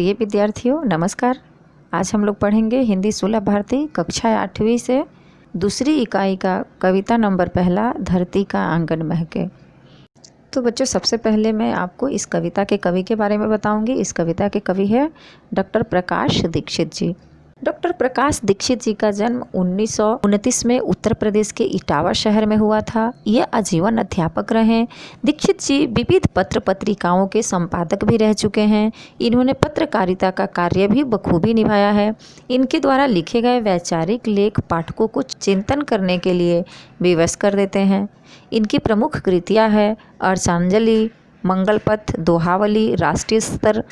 प्रिय विद्यार्थियों नमस्कार। आज हम लोग पढ़ेंगे हिंदी सुलभ भारती कक्षा 8वीं से दूसरी इकाई का कविता नंबर पहला धरती का आंगन महके। तो बच्चों सबसे पहले मैं आपको इस कविता के कवि के बारे में बताऊंगी। इस कविता के कवि है डॉक्टर प्रकाश दीक्षित जी। डॉक्टर प्रकाश दीक्षित जी का जन्म 1929 में उत्तर प्रदेश के इटावा शहर में हुआ था। ये आजीवन अध्यापक रहे। दीक्षित जी विविध पत्र पत्रिकाओं के संपादक भी रह चुके हैं। इन्होंने पत्रकारिता का कार्य भी बखूबी निभाया है। इनके द्वारा लिखे गए वैचारिक लेख पाठकों को चिंतन करने के लिए विवश कर देते हैं। इनकी प्रमुख कृतियाँ हैं अर्चांजलि, मंगलपथ, दोहावली, राष्ट्रीय स्तर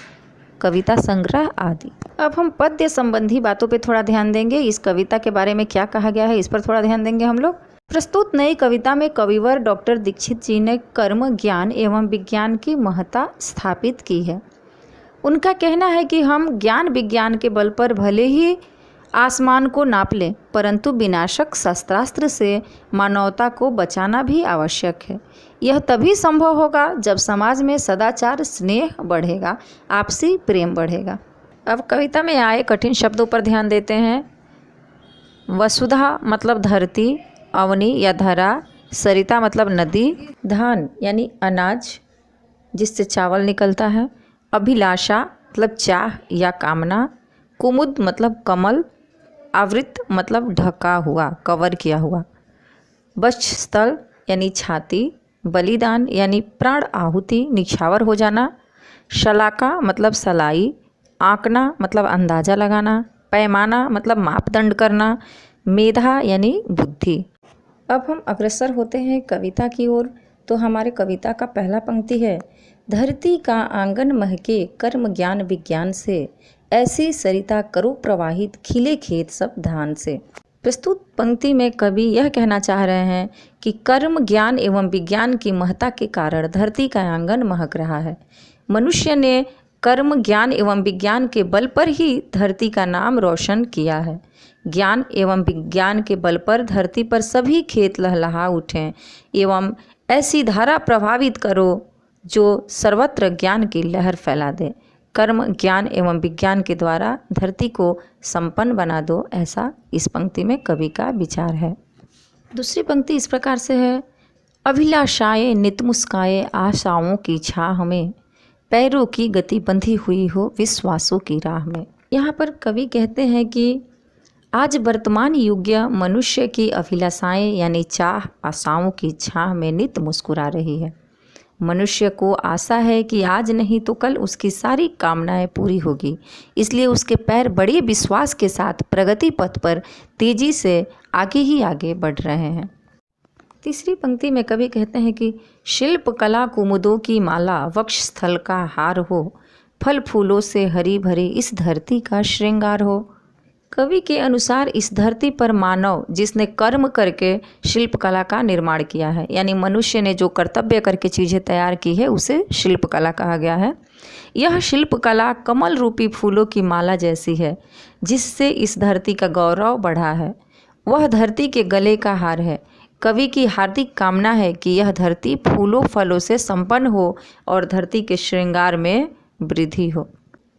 कविता संग्रह आदि। अब हम पद्य संबंधी बातों पे थोड़ा ध्यान देंगे। इस कविता के बारे में क्या कहा गया है इस पर थोड़ा ध्यान देंगे हम लोग। प्रस्तुत नई कविता में कविवर डॉक्टर दीक्षित जी ने कर्म, ज्ञान एवं विज्ञान की महत्ता स्थापित की है। उनका कहना है कि हम ज्ञान विज्ञान के बल पर भले ही आसमान को नाप लें, परंतु विनाशक शस्त्रास्त्र से मानवता को बचाना भी आवश्यक है। यह तभी संभव होगा जब समाज में सदाचार, स्नेह बढ़ेगा, आपसी प्रेम बढ़ेगा। अब कविता में आए कठिन शब्दों पर ध्यान देते हैं। वसुधा मतलब धरती, अवनी या धरा, सरिता मतलब नदी, धान यानी अनाज जिससे चावल निकलता है, अभिलाषा मतलब चाह या कामना, कुमुद मतलब कमल, आवृत मतलब ढका हुआ, कवर किया हुआ, वक्षस्थल यानी छाती, बलिदान यानी प्राण आहुति निछावर हो जाना, शलाका मतलब सलाई, आंकना मतलब अंदाज़ा लगाना, पैमाना मतलब मापदंड करना, मेधा यानी बुद्धि। अब हम अग्रसर होते हैं कविता की ओर। तो हमारे कविता का पहला पंक्ति है, धरती का आंगन महके कर्म ज्ञान विज्ञान से, ऐसी सरिता करो प्रवाहित खिले खेत सब धान से। प्रस्तुत पंक्ति में कवि यह कहना चाह रहे हैं कि कर्म, ज्ञान एवं विज्ञान की महत्ता के कारण धरती का आंगन महक रहा है। मनुष्य ने कर्म, ज्ञान एवं विज्ञान के बल पर ही धरती का नाम रोशन किया है। ज्ञान एवं विज्ञान के बल पर धरती पर सभी खेत लहलहा उठें एवं ऐसी धारा प्रभावित करो जो सर्वत्र ज्ञान की लहर फैला दे। कर्म, ज्ञान एवं विज्ञान के द्वारा धरती को संपन्न बना दो, ऐसा इस पंक्ति में कवि का विचार है। दूसरी पंक्ति इस प्रकार से है, अभिलाषाएं नित मुस्काए आशाओं की छाह में, पैरों की गति बंधी हुई हो विश्वासों की राह में। यहाँ पर कवि कहते हैं कि आज वर्तमान युग मनुष्य की अभिलाषाएं यानी चाह आशाओं की छाह में नित मुस्कुरा रही है। मनुष्य को आशा है कि आज नहीं तो कल उसकी सारी कामनाएं पूरी होगी, इसलिए उसके पैर बड़े विश्वास के साथ प्रगति पथ पर तेजी से आगे ही आगे बढ़ रहे हैं। तीसरी पंक्ति में कवि कहते हैं कि शिल्प कला कुमुदों की माला, वक्षस्थल का हार हो, फल फूलों से हरी भरी इस धरती का श्रृंगार हो। कवि के अनुसार इस धरती पर मानव जिसने कर्म करके शिल्प कला का निर्माण किया है, यानी मनुष्य ने जो कर्तव्य करके चीज़ें तैयार की है उसे शिल्प कला कहा गया है। यह शिल्प कला कमल रूपी फूलों की माला जैसी है जिससे इस धरती का गौरव बढ़ा है। वह धरती के गले का हार है। कवि की हार्दिक कामना है कि यह धरती फूलों फलों से संपन्न हो और धरती के श्रृंगार में वृद्धि हो।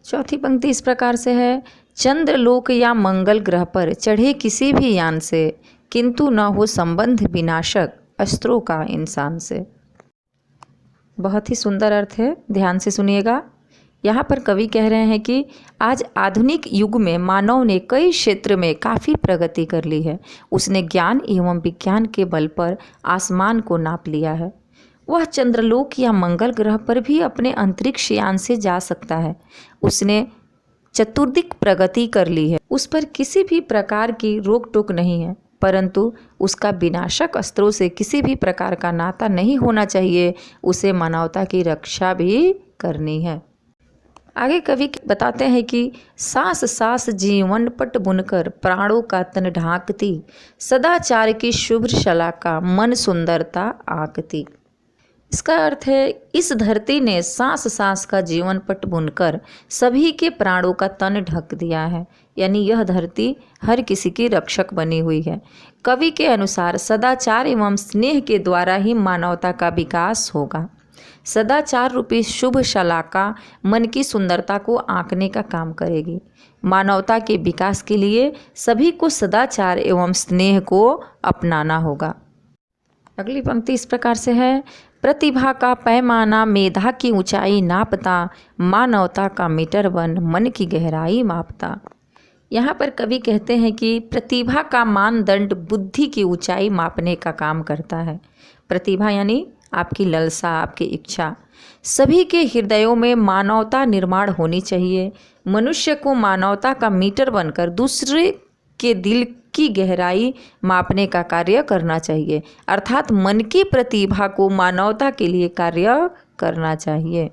चौथी पंक्ति इस प्रकार से है, चंद्रलोक या मंगल ग्रह पर चढ़े किसी भी यान से, किंतु न हो संबंध विनाशक अस्त्रों का इंसान से। बहुत ही सुंदर अर्थ है, ध्यान से सुनिएगा। यहाँ पर कवि कह रहे हैं कि आज आधुनिक युग में मानव ने कई क्षेत्र में काफ़ी प्रगति कर ली है। उसने ज्ञान एवं विज्ञान के बल पर आसमान को नाप लिया है। वह चंद्रलोक या मंगल ग्रह पर भी अपने अंतरिक्ष यान से जा सकता है। उसने चतुर्दिक प्रगति कर ली है। उस पर किसी भी प्रकार की रोक टोक नहीं है, परंतु उसका विनाशक अस्त्रों से किसी भी प्रकार का नाता नहीं होना चाहिए। उसे मानवता की रक्षा भी करनी है। आगे कवि बताते हैं कि सांस सांस जीवन पट बुनकर प्राणों का तन ढांकती, सदाचार की शुभ्र शलाका मन सुंदरता आंकती। इसका अर्थ है इस धरती ने सांस सांस का जीवन पट बुनकर सभी के प्राणों का तन ढक दिया है, यानी यह धरती हर किसी की रक्षक बनी हुई है। कवि के अनुसार सदाचार एवं स्नेह के द्वारा ही मानवता का विकास होगा। सदाचार रूपी शुभ शलाका मन की सुंदरता को आंकने का काम करेगी। मानवता के विकास के लिए सभी को सदाचार एवं स्नेह को अपनाना होगा। अगली पंक्ति इस प्रकार से है, प्रतिभा का पैमाना मेधा की ऊंचाई नापता, मानवता का मीटर वन मन की गहराई मापता। यहाँ पर कवि कहते हैं कि प्रतिभा का मानदंड बुद्धि की ऊंचाई मापने का काम करता है। प्रतिभा यानी आपकी ललसा, आपकी इच्छा। सभी के हृदयों में मानवता निर्माण होनी चाहिए। मनुष्य को मानवता का मीटर बनकर दूसरे के दिल की गहराई मापने का कार्य करना चाहिए, अर्थात मन की प्रतिभा को मानवता के लिए कार्य करना चाहिए।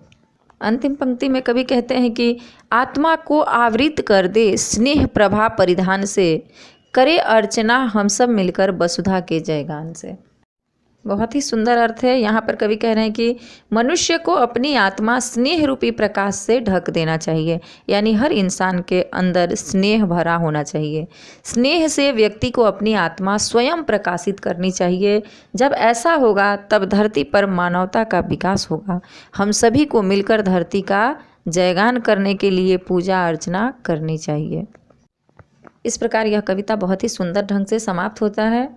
अंतिम पंक्ति में कवि कहते हैं कि आत्मा को आवृत कर दे स्नेह प्रभा परिधान से, करे अर्चना हम सब मिलकर वसुधा के जयगान से। बहुत ही सुंदर अर्थ है। यहाँ पर कवि कह रहे हैं कि मनुष्य को अपनी आत्मा स्नेह रूपी प्रकाश से ढक देना चाहिए, यानी हर इंसान के अंदर स्नेह भरा होना चाहिए। स्नेह से व्यक्ति को अपनी आत्मा स्वयं प्रकाशित करनी चाहिए। जब ऐसा होगा तब धरती पर मानवता का विकास होगा। हम सभी को मिलकर धरती का जयगान करने के लिए पूजा अर्चना करनी चाहिए। इस प्रकार यह कविता बहुत ही सुंदर ढंग से समाप्त होता है।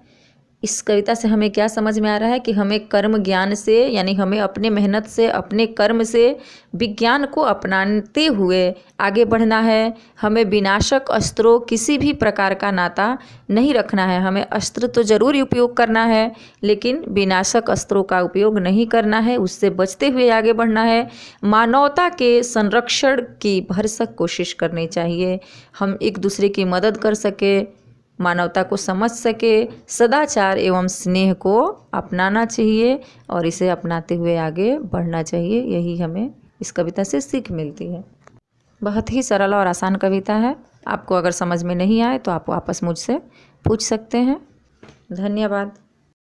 इस कविता से हमें क्या समझ में आ रहा है कि हमें कर्म ज्ञान से, यानी हमें अपने मेहनत से, अपने कर्म से विज्ञान को अपनाते हुए आगे बढ़ना है। हमें विनाशक अस्त्रों किसी भी प्रकार का नाता नहीं रखना है। हमें अस्त्र तो ज़रूर उपयोग करना है, लेकिन विनाशक अस्त्रों का उपयोग नहीं करना है, उससे बचते हुए आगे बढ़ना है। मानवता के संरक्षण की भरसक कोशिश करनी चाहिए। हम एक दूसरे की मदद कर सके, मानवता को समझ सके, सदाचार एवं स्नेह को अपनाना चाहिए और इसे अपनाते हुए आगे बढ़ना चाहिए। यही हमें इस कविता से सीख मिलती है। बहुत ही सरल और आसान कविता है। आपको अगर समझ में नहीं आए तो आप वापस मुझसे पूछ सकते हैं। धन्यवाद।